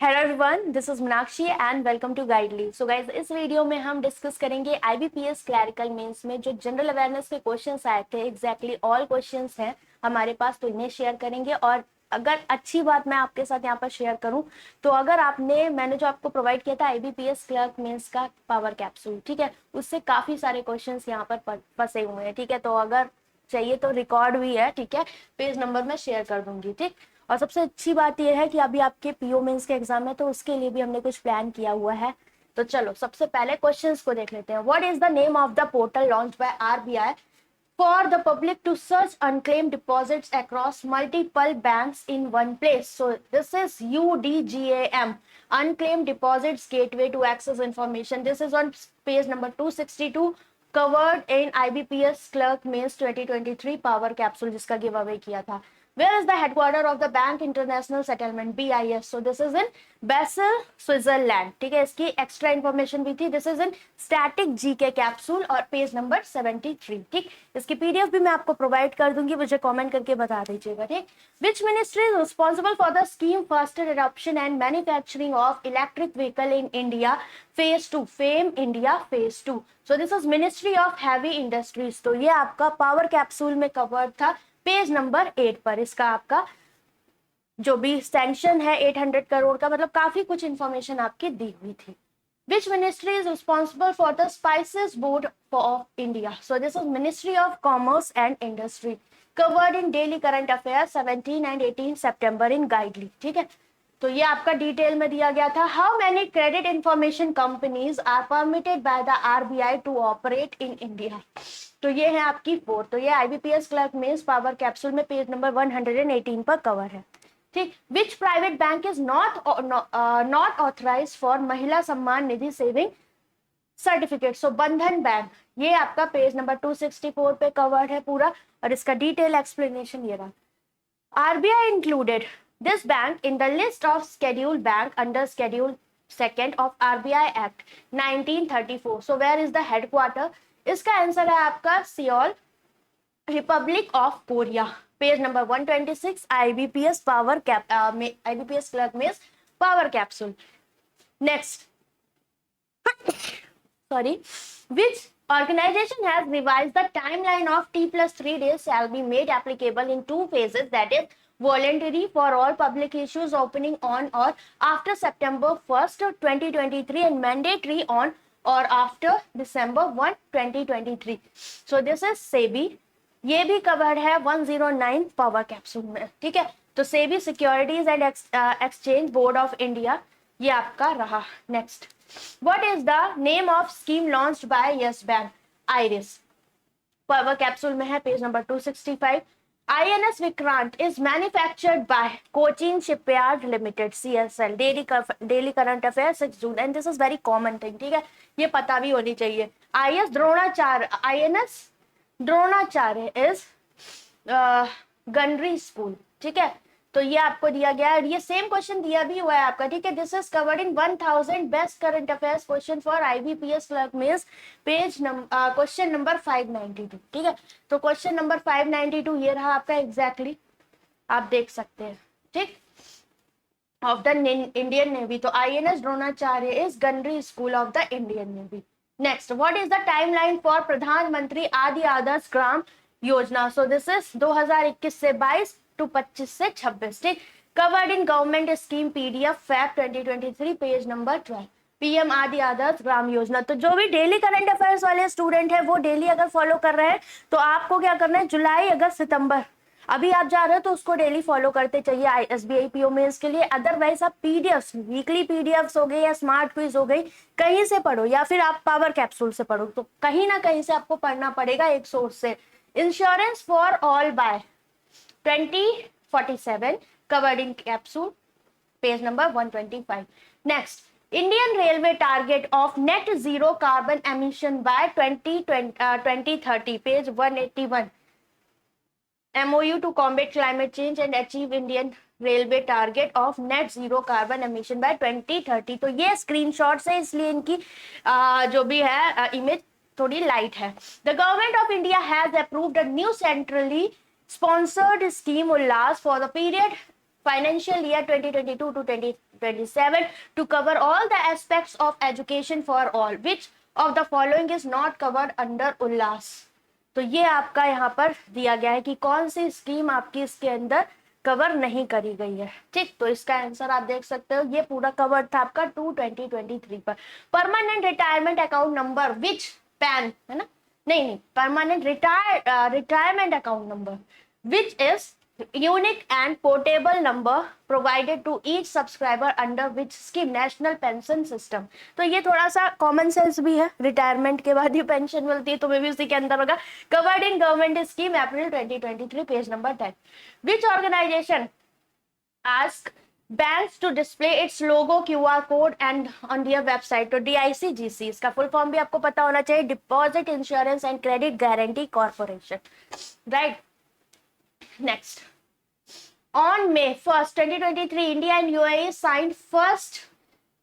Hello everyone, this is Meenakshi and welcome to Guidely. So guys, इस video में हम discuss करेंगे आईबीपीएस क्लरिकल मेंस में जो जनरल अवेयरनेस के क्वेश्चंस आए थे। एग्जैक्टली ऑल क्वेश्चंस हैं हमारे पास, तो इन्हें शेयर करेंगे। और अगर अच्छी बात मैं आपके साथ यहाँ पर शेयर करूं तो अगर मैंने जो आपको प्रोवाइड किया था आईबीपीएस क्लर्क मेंस का पावर कैप्सूल, ठीक है, उससे काफी सारे क्वेश्चन यहाँ पर फंसे हुए हैं, ठीक है। तो अगर चाहिए तो रिकॉर्ड भी है, ठीक है, पेज नंबर मैं शेयर कर दूंगी, ठीक। और सबसे अच्छी बात यह है कि अभी आपके पीओ मेंस के एग्जाम है, तो उसके लिए भी हमने कुछ प्लान किया हुआ है। तो चलो सबसे पहले क्वेश्चंस को देख लेते हैं। What is the name of the portal launched by RBI for the public to search unclaimed deposits across multiple banks in one place? So this is UDGAM, Unclaimed Deposits Gateway to Access Information. This is on page number 262, covered in IBPS Clerk Mains 2023 Power Capsule, जिसका give away किया था। Where is the headquarter of the Bank International Settlement, BIS? So this is in Basel, Switzerland, ठीक है। इसकी extra information भी थी। This is in static GK capsule और page number 73, ठीक। इसकी पीडीएफ भी मैं आपको प्रोवाइड कर दूंगी, मुझे कमेंट करके बता दीजिएगा, ठीक। Which ministry is responsible for the scheme faster adoption and manufacturing of electric vehicle in India phase 2, fame India phase 2? So this is ministry of heavy industries. तो ये आपका पावर कैप्सूल में कवर्ड था page number 8 पर। इसका आपका जो भी सैंक्शन है 800 करोड़ का, मतलब काफी कुछ इंफॉर्मेशन आपकी दी हुई थी। Which ministry is responsible for the Spices Board of India? So this is Ministry of Commerce and Industry, covered in Daily Current Affairs 17 and 18 September in Guidely, ठीक है। तो ये आपका डिटेल में दिया गया था। How many credit information companies are permitted by the RBI to operate in India? तो ये है आपकी 4। तो ये IBPS clerk mains power capsule में पेज नंबर 118 पर कवर है, ठीक। Which private bank is not authorise for Mahila Samman Nidhi saving certificate? सो बंधन बैंक। ये आपका पेज नंबर 264 पे कवर्ड है पूरा, और इसका डिटेल एक्सप्लेनेशन ये रहा। RBI included this bank in the list of scheduled bank under schedule 2 of RBI act 1934। So where is the headquarter? इसका आंसर है आपका Seoul, republic of Korea. Page number 126, IBPS power cap IBPS clerk mains power capsule. Next, sorry, which organization has revised the timeline of T+3 days shall be made applicable in 2 phases, that is voluntary for all public issues opening on or after September 1st 2023 and mandatory on or after December 1 2023? So this is SEBI। ये भी covered है 109 power capsule में, ठीक है। तो SEBI securities and exchange board of India ये आपका रहा। Next, what is the name of scheme launched by yes bank? Iris, power capsule में है page number 265। INS Vikrant is manufactured by Cochin shipyard limited, CSL। Daily current affair 6 June, and this is very common thing, ठीक है, ये पता भी होनी चाहिए। INS Dronacharya is gunnery school, ठीक है। तो ये आपको दिया गया है, ये सेम क्वेश्चन दिया भी हुआ है आपका, ठीक है। This is covered in 1000 best current affairs question for IBPS clerk mains, page question number 592, ठीक है। तो क्वेश्चन नंबर 592 ये रहा आपका एग्जैक्टली, आप देख सकते हैं, ठीक, ऑफ द इंडियन नेवी। तो INS Dronacharya is gunnery school of the Indian navy. Next, what is the timeline for प्रधानमंत्री आदि आदर्श ग्राम योजना? सो दिस इज 2021 से 22 टू 25 से 26, ठीक। Covered in government scheme PDF Feb 2023 page number 12, PM Adi Adarsh Gram Yojana. तो जो भी डेली करंट अफेयर्स वाले स्टूडेंट है वो डेली अगर फॉलो कर रहे हैं तो आपको क्या करना है, जुलाई अगस्त सितंबर अभी आप जा रहे हो तो उसको डेली फॉलो करते चाहिए SBI PO मेंस के लिए। अदरवाइज आप पीडीएफ, वीकली पीडीएफ हो गई या स्मार्ट क्विज हो गई, कहीं से पढ़ो, या फिर आप पावर कैप्सूल से पढ़ो, तो कहीं ना कहीं से आपको पढ़ना पड़ेगा एक सोर्स से। Insurance for all by 2047, covered in capsule page number 125। Next, Indian railway target of net zero carbon emission by 2030, page 181। MOU to combat climate change and achieve Indian Railway target of net zero carbon emission by 2030। तो ये screenshots है, इसलिए इनकी जो भी है image थोड़ी light है। The government of India has approved a new centrally sponsored scheme Ullas for the period financial year 2022 to 2027 to cover all the aspects of education for all. Which of the following is not covered under उल्लास? तो ये आपका यहाँ पर दिया गया है कि कौन सी स्कीम आपकी इसके अंदर कवर नहीं करी गई है। ठीक, तो इसका आंसर आप देख सकते हो, ये पूरा कवर था आपका 2023 पर। Permanent retirement account number which pan, है ना, नहीं, permanent retirement account number which is unique and portable number provided to each subscriber under which scheme, national pension system। तो ये थोड़ा सा कॉमन सेंस भी है, रिटायरमेंट के बाद ही पेंशन मिलती है, तो मे भी उसी के अंदर होगा। Covered in government scheme April 2023, page number 10। Which organization ask banks to display its logo QR code and on their website? तो DICGC, इसका फुल फॉर्म भी आपको पता होना चाहिए, deposit insurance and credit guarantee corporation, right. Next, on May 1st, 2023, India and UAE signed first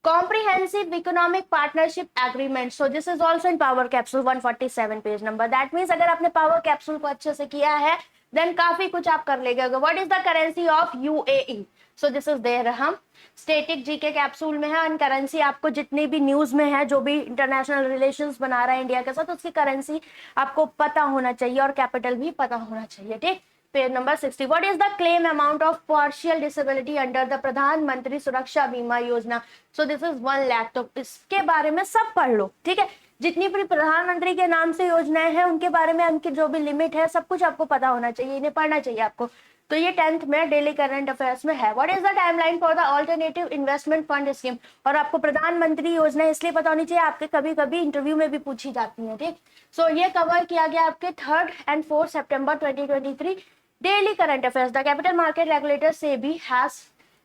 comprehensive economic partnership agreement. So this is also in power capsule 147 page number. That means अगर आपने power capsule को अच्छे से किया है then काफी कुछ आप कर लेंगे। What is the currency of UAE? So this is there, हम स्टेटिक जीके कैप्सूल में है। करेंसी आपको जितनी भी न्यूज में है, जो भी इंटरनेशनल रिलेशंस बना रहा है इंडिया के साथ, उसकी करेंसी आपको पता होना चाहिए और कैपिटल भी पता होना चाहिए। ठीक, page number 60। What is the claim amount of partial disability under the प्रधानमंत्री सुरक्षा बीमा योजना? So this is 1 lakh. तो इसके बारे में सब पढ़ लो, ठीक है। जितनी भी प्रधानमंत्री के नाम से योजनाएं हैं उनके बारे में, उनकी जो भी लिमिट है, सब कुछ आपको पता होना चाहिए, इन्हें पढ़ना चाहिए आपको। तो ये 10th में डेली करंट अफेयर्स में है। What is the timeline for the alternative investment fund scheme? और आपको प्रधानमंत्री योजना इसलिए पता होनी चाहिए, आपके कभी कभी इंटरव्यू में भी पूछी जाती है। ठीक, सो ये कवर किया गया आपके 3rd and 4th September 2023 daily current affairs. The capital market regulator SEBI has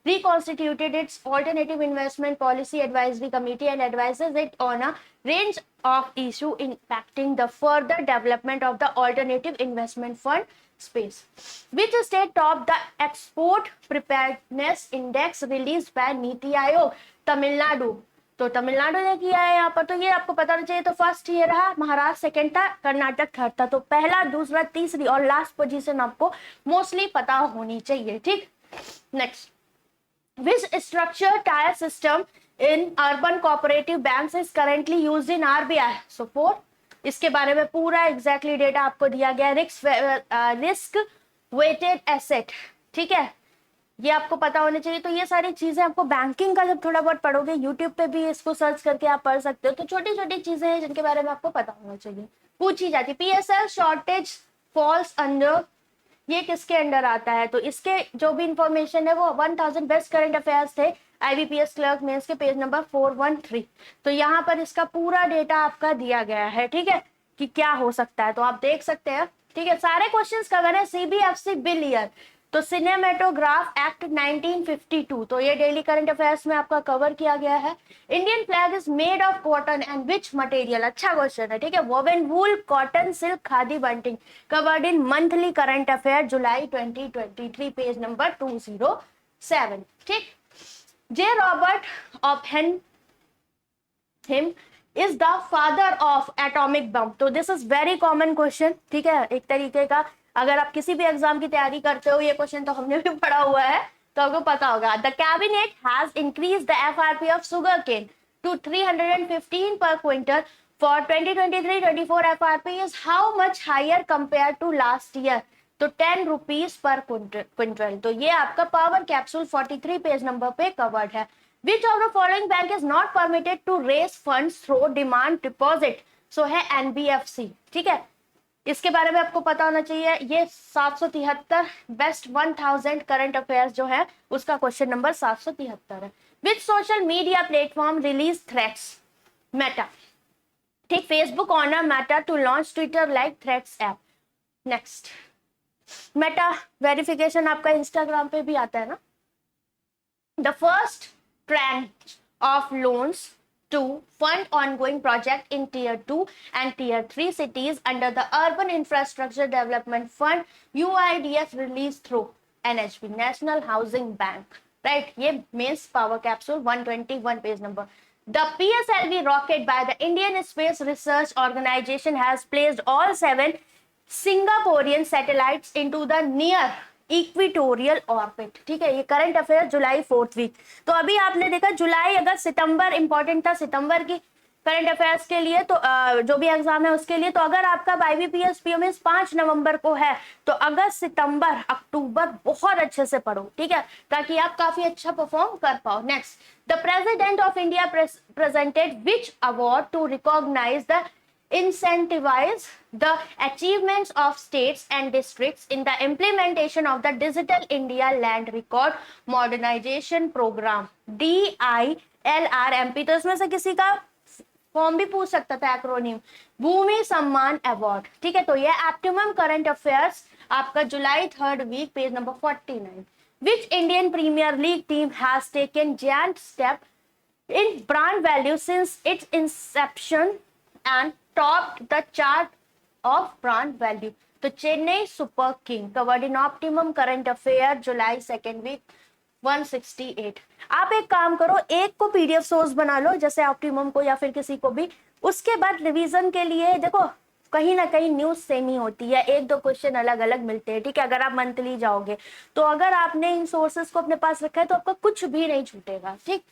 reconstituted its alternative investment policy advisory committee and advises it on a range of issues impacting the further development of the alternative investment fund space. Which state topped the export preparedness index released by NITI Aayog? Tamil Nadu. तो तमिलनाडु ने किया है यहाँ पर, तो ये आपको पता चाहिए। तो फर्स्ट ये रहा, महाराष्ट्र सेकंड था, कर्नाटक थर्ड था। तो पहला, दूसरा, तीसरी और लास्ट पोजीशन आपको मोस्टली पता होनी चाहिए। ठीक, next, which structure tier system in urban cooperative banks is currently used in RBI? सो 4। इसके बारे में पूरा एग्जैक्टली डेटा आपको दिया गया। रिस्क वेटेड एसेट, ठीक है, ये आपको पता होने चाहिए। तो ये सारी चीजें आपको बैंकिंग का जब थोड़ा बहुत पढ़ोगे, यूट्यूब पे भी इसको सर्च करके आप पढ़ सकते हो। तो छोटी छोटी चीजें हैं जिनके बारे में आपको पता होना चाहिए, पूछी जाती। PSL शॉर्टेज फॉल्स अंडर, ये किसके अंडर आता है? तो इसके जो भी इंफॉर्मेशन है वो 1000 बेस्ट करंट अफेयर्स थे IBPS क्लर्क मेंस के, पेज नंबर 413। तो यहाँ पर इसका पूरा डेटा आपका दिया गया है, ठीक है, कि क्या हो सकता है। तो आप देख सकते हैं, ठीक है, सारे क्वेश्चंस कवर है। CBFC बिल ईयर, तो सिनेमेटोग्राफ एक्ट 1952, तो ये डेली करंट अफेयर्स में आपका कवर किया गया है। Indian flag is made of cotton and which material? अच्छा क्वेश्चन है, ठीक है। Woven wool, cotton, silk, khadi, bunting, covered in monthly current affair July 2023, page number 207। ठीक, J Robert Oppenheimer is the father of atomic bomb? तो this is very common question, ठीक है। एक तरीके का, अगर आप किसी भी एग्जाम की तैयारी करते हो, ये क्वेश्चन तो हमने भी पढ़ा हुआ है, तो आपको पता होगा। The cabinet has increase the FRP of sugar cane to 315 per quintal for 2023-24। FRP is how much higher compare to last year? तो 10 रुपीज पर क्विंटल। तो ये आपका पावर कैप्सूल 43 पेज नंबर पे कवर्ड है। Which of the following bank is not permitted to raise funds through demand deposit? So है NBFC, ठीक है। इसके बारे में आपको पता होना चाहिए। ये 773 बेस्ट 1000 करंट अफेयर्स जो है उसका क्वेश्चन नंबर 773 है। Which social media platform release threads? Meta, ठीक, Facebook owner Meta to launch Twitter like threads app. Next, Meta verification आपका इंस्टाग्राम पे भी आता है ना। The first tranche of loans to fund ongoing project in tier 2 and tier 3 cities under the Urban Infrastructure Development Fund UIDF released through NHB, National Housing Bank, right? ये means power capsule 121 page number. The PSLV rocket by the Indian Space Research Organization has placed all 7 Singaporean satellites into the near equatorial orbit. ठीक है, ये current affair जुलाई 4th week. तो अभी आपने देखा जुलाई अगस्त सितंबर important था सितंबर की करंट अफेयर्स के लिए, तो जो भी एग्जाम है उसके लिए। तो अगर आपका IBPS POMS 5 नवंबर को है तो अगस्त सितंबर अक्टूबर बहुत अच्छे से पढ़ो, ठीक है, ताकि आप काफी अच्छा परफॉर्म कर पाओ। Next, the president of India presented which award to recognize the incentivize the achievements of states and districts in the implementation of the Digital India Land Record Modernization Program DILRMP। तो इसमें से किसी का form भी पूछ सकता था acronym, भूमि सम्मान अवार्ड। ठीक है, तो ये ऑप्टिमम करंट अफेयर्स आपका July 3rd week, page number 49। Which Indian premier league team has taken giant step in brand value since its inception and topped the chart of brand value? तो Chennai super king covered in optimum current affair July 2nd week 168। आप एक काम करो, एक को PDF source बना लो, जैसे optimum को या फिर किसी को भी, उसके बाद रिवीजन के लिए देखो कहीं ना कहीं न्यूज सेम ही होती है, 1-2 क्वेश्चन अलग अलग मिलते हैं। ठीक है, अगर आप मंथली जाओगे तो अगर आपने इन सोर्सेस को अपने पास रखा है तो आपका कुछ भी नहीं छूटेगा। ठीक,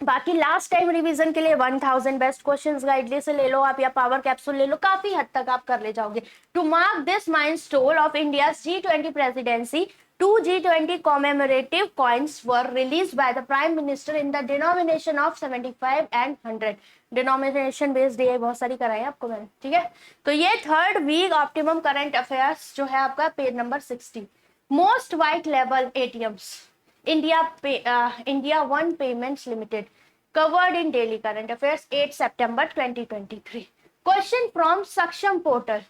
बाकी लास्ट टाइम रिवीजन के लिए 1000 बेस्ट क्वेश्चंस गाइडली से ले लो आप, या पावर कैप्सूल ले लो, काफी हद तक आप कर ले जाओगे। To mark this milestone of India's G20 presidency, 2 G20 commemorative coins were released by the Prime Minister in the denomination of 75 and 100। Denomination based ये बहुत सारी कराई आपको मैंने। ठीक है, तो ये 3rd week optimum current affairs जो है आपका page number 60। Most white level ATMs India One Payments Limited covered in daily current affairs 8 September 2023। Question from सक्षम पोर्टल।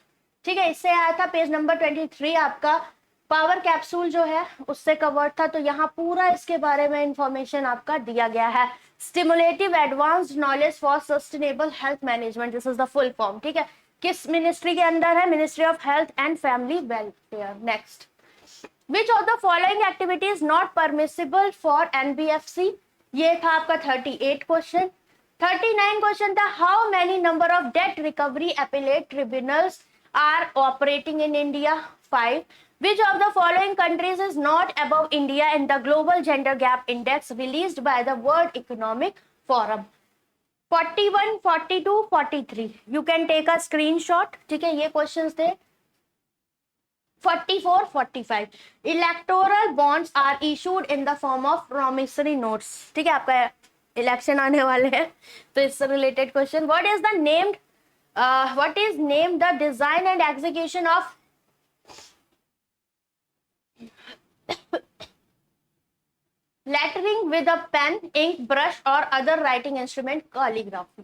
ठीक है, इससे आया था पेज नंबर 23 आपका। पावर कैप्सूल जो है उससे कवर्ड था, तो यहाँ पूरा इसके बारे में इंफॉर्मेशन आपका दिया गया है। Stimulative advanced knowledge for sustainable health management, this is the full form. ठीक है, किस मिनिस्ट्री के अंदर है? Ministry of health and family welfare. Next, Which of the following activity is not permissible for NBFC? ये था आपका 38 क्वेश्चन। 39 क्वेश्चन था, how many number of debt recovery appellate tribunals are operating in India? 5. Which of the following countries is not above India in the global gender gap index released by the World Economic Forum? 41, 42, 43। You can take a screenshot। ठीक है, ये questions थे। 44, 45। Electoral bonds are issued in the form of promissory notes. ठीक है, आपका election आने वाले हैं तो इससे related question. What is name the design and execution of lettering with a pen, ink, brush और other writing instrument? Calligraphy.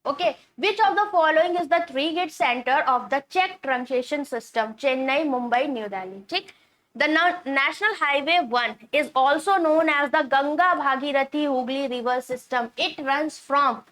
Okay, which of the following is the three-gate center of the Czech truncation system? Chennai, Mumbai, New Delhi. ठीक, the National Highway 1 is also known as the Ganga Bhagirathi Hooghly River System. It runs from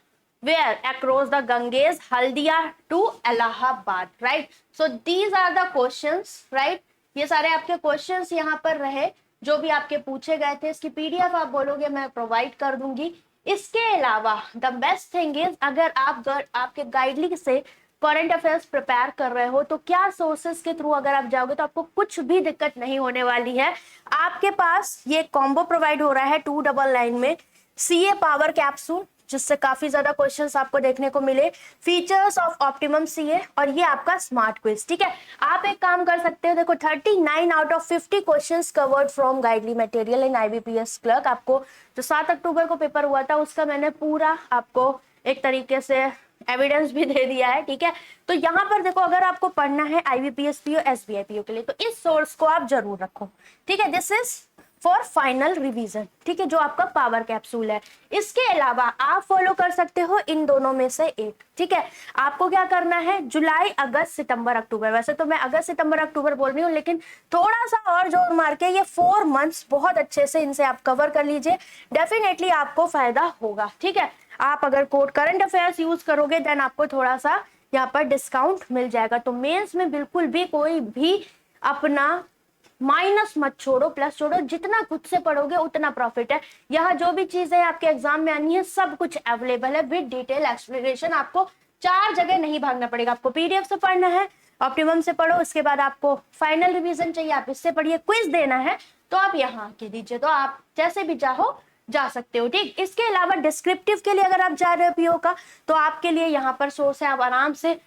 where? Across the Ganges, Haldia to Allahabad, right? So these are the questions, right? ये सारे आपके questions यहाँ पर रहे जो भी आपके पूछे गए थे। इसकी PDF आप बोलोगे मैं प्रोवाइड कर दूंगी। इसके अलावा द बेस्ट थिंग इज, अगर आप आपके गाइडली से करंट अफेयर्स प्रिपेयर कर रहे हो तो क्या सोर्सेस के थ्रू अगर आप जाओगे तो आपको कुछ भी दिक्कत नहीं होने वाली है। आपके पास ये कॉम्बो प्रोवाइड हो रहा है 299 में, CA पावर कैप्सूल जिससे काफी ज्यादा क्वेश्चंस आपको देखने को मिले, फीचर्स ऑफ ऑप्टिमम CA, और ये आपका स्मार्ट क्विज। ठीक है, आप एक काम कर सकते हो, देखो 39 out of 50 questions covered from गाइडली material in IBPS clerk. आपको जो 7 अक्टूबर को पेपर हुआ था उसका मैंने पूरा आपको एक तरीके से एविडेंस भी दे दिया है। ठीक है, तो यहाँ पर देखो अगर आपको पढ़ना है IBPS PO SBI PO के लिए तो इस सोर्स को आप जरूर रखो। ठीक है, this is for final revision. ठीक है, जो आपका पावर कैप्सूल है। इसके अलावा आप फॉलो कर सकते हो इन दोनों में से एक। ठीक है, आपको क्या करना है, जुलाई, अगस्त, सितंबर, अक्टूबर। वैसे तो मैं अगस्त, सितंबर, अक्टूबर बोल रही हूँ, लेकिन थोड़ा सा और जोर मार के ये 4 मंथ्स बहुत अच्छे से इनसे आप कवर कर लीजिए, डेफिनेटली आपको फायदा होगा। ठीक है, आप अगर कोड करंट अफेयर्स यूज करोगे देन आपको थोड़ा सा यहाँ पर डिस्काउंट मिल जाएगा। तो मेंस में बिल्कुल भी कोई भी अपना माइनस मत छोड़ो, प्लस छोड़ो, जितना खुद से पढ़ोगे उतना प्रॉफिट है। यहाँ जो भी चीजें आपके एग्जाम में आनी है सब कुछ अवेलेबल है विद डिटेल एक्सप्लेनेशन। आपको 4 जगह नहीं भागना पड़ेगा। आपको PDF से पढ़ना है, ऑप्टिमम से पढ़ो, उसके बाद आपको फाइनल रिवीजन चाहिए आप इससे पढ़िए, क्विज देना है तो आप यहाँ आके दीजिए, तो आप जैसे भी चाहो जा सकते हो। ठीक, इसके अलावा डिस्क्रिप्टिव के लिए अगर आप जा रहे हो पीओ का, तो आपके लिए यहाँ पर सोर्स है, आप आराम से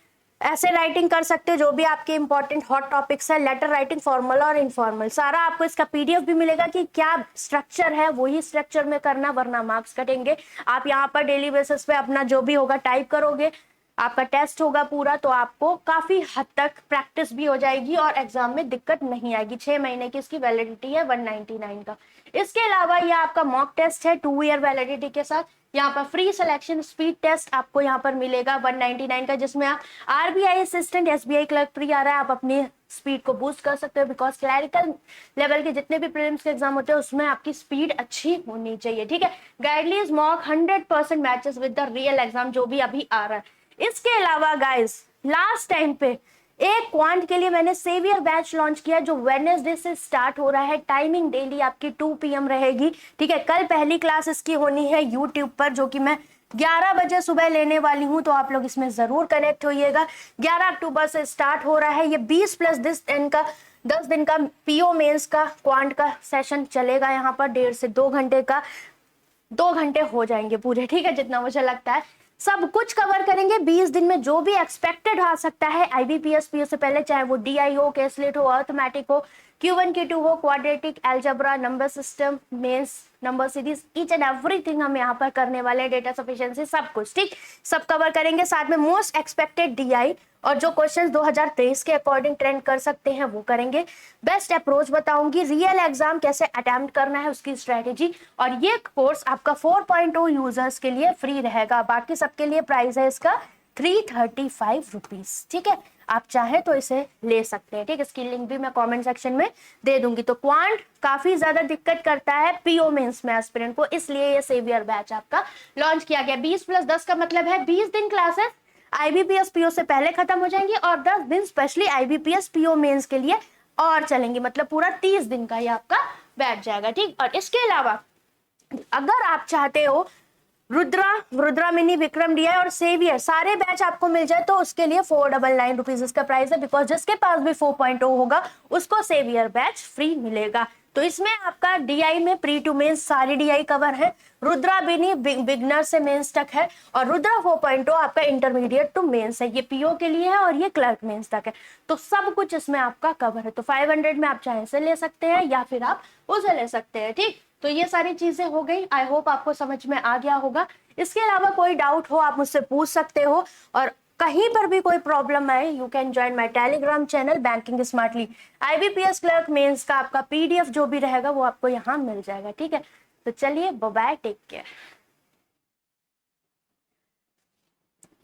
ऐसे राइटिंग कर सकते हो जो भी आपके इंपॉर्टेंट हॉट टॉपिक्स है, लेटर राइटिंग, फॉर्मल और इनफॉर्मल, सारा आपको इसका पीडीएफ भी मिलेगा कि क्या स्ट्रक्चर है वही स्ट्रक्चर में करना, वरना मार्क्स कटेंगे। आप यहाँ पर डेली बेसिस पे अपना जो भी होगा टाइप करोगे, आपका टेस्ट होगा पूरा, तो आपको काफी हद तक प्रैक्टिस भी हो जाएगी और एग्जाम में दिक्कत नहीं आएगी। 6 महीने की इसकी वैलिडिटी है 199 का। इसके अलावा ये आपका मॉक टेस्ट है 2 ईयर वैलिडिटी के साथ। यहाँ पर फ्री सिलेक्शन स्पीड टेस्ट आपको यहाँ पर मिलेगा 199 का, जिसमें आप RBI assistant, SBI clerk pre आ रहा है, आप अपनी स्पीड को बूस्ट कर सकते हो, बिकॉज क्लैरिकल लेवल के जितने भी प्रीलिम्स के एग्जाम होते हैं उसमें आपकी स्पीड अच्छी होनी चाहिए। ठीक है, Guidely's mock 100% matches with the real exam जो भी अभी आ रहा है। इसके अलावा गाइस लास्ट टाइम पे एक क्वांट के लिए मैंने सेवियर बैच लॉन्च किया जो वेडनेसडे से स्टार्ट हो रहा है। टाइमिंग डेली आपकी 2 PM रहेगी। ठीक है, कल पहली क्लास इसकी होनी है यूट्यूब पर, जो कि मैं 11 बजे सुबह लेने वाली हूं, तो आप लोग इसमें जरूर कनेक्ट होइएगा। 11 अक्टूबर से स्टार्ट हो रहा है ये 20 + 10 दिन का पीओ मेंस का क्वांट का सेशन चलेगा। यहाँ पर 1.5 से 2 घंटे का, 2 घंटे हो जाएंगे पूरे। ठीक है, जितना मुझे लगता है सब कुछ कवर करेंगे 20 दिन में, जो भी एक्सपेक्टेड आ सकता है आईबीपीएस पीओ से पहले, चाहे वो डीआई हो, केसलेट हो, अर्थमेटिक हो, Q1 Q2 हो, quadratic, algebra, number system, mains, number series, each and everything हम यहाँ पर करने वाले हैं, डेटा सफिशिएंसी सब कुछ। ठीक, सब कवर करेंगे। साथ में मोस्ट एक्सपेक्टेड डीआई और जो क्वेश्चंस 2023 के अकॉर्डिंग ट्रेंड कर सकते हैं वो करेंगे। बेस्ट अप्रोच बताऊंगी, रियल एग्जाम कैसे अटेम्प्ट करना है उसकी स्ट्रेटेजी, और ये कोर्स आपका 4.0 यूजर्स के लिए फ्री रहेगा। बाकी सबके लिए प्राइस है इसका 335 रुपीज। ठीक है, आप चाहे तो इसे ले सकते हैं। ठीक है, इसकी लिंक भी मैं कमेंट सेक्शन में दे दूंगी। तो क्वांट काफी ज्यादा दिक्कत करता है पीओ मेंस में एस्पिरेंट को, इसलिए ये सेवियर बैच आपका लॉन्च किया गया। 20 + 10 का मतलब है 20 दिन क्लासेस आईबीपीएस पीओ से पहले खत्म हो जाएंगी और 10 दिन स्पेशली आईबीपीएस पीओ मेंस के लिए और चलेंगी, मतलब पूरा 30 दिन का ये आपका बैठ जाएगा। ठीक, और इसके अलावा अगर आप चाहते हो रुद्रा मिनी, विक्रम डीआई और सेवियर सारे बैच आपको मिल जाए, तो उसके लिए 499 रुपीज इसका प्राइस है, बिकॉज जिसके पास भी 4.0 होगा उसको सेवियर बैच फ्री मिलेगा। तो इसमें आपका डीआई में प्री टू मेंस सारी डीआई कवर है, रुद्रा मिनी बिगनर से मेंस तक है, और रुद्रा 4.0 आपका इंटरमीडिएट टू मेंस है, ये पीओ के लिए है और ये क्लर्क मेंस तक है। तो सब कुछ इसमें आपका कवर है। तो 500 में आप चाहे से ले सकते हैं या फिर आप उसे ले सकते हैं। ठीक, तो ये सारी चीजें हो गई, आई होप आपको समझ में आ गया होगा। इसके अलावा कोई डाउट हो आप मुझसे पूछ सकते हो, और कहीं पर भी कोई प्रॉब्लम आए you can join my Telegram channel banking smartly. IBPS clerk mains का आपका पीडीएफ जो भी रहेगा वो आपको यहाँ मिल जाएगा। ठीक है, तो चलिए बाय बाय, टेक केयर।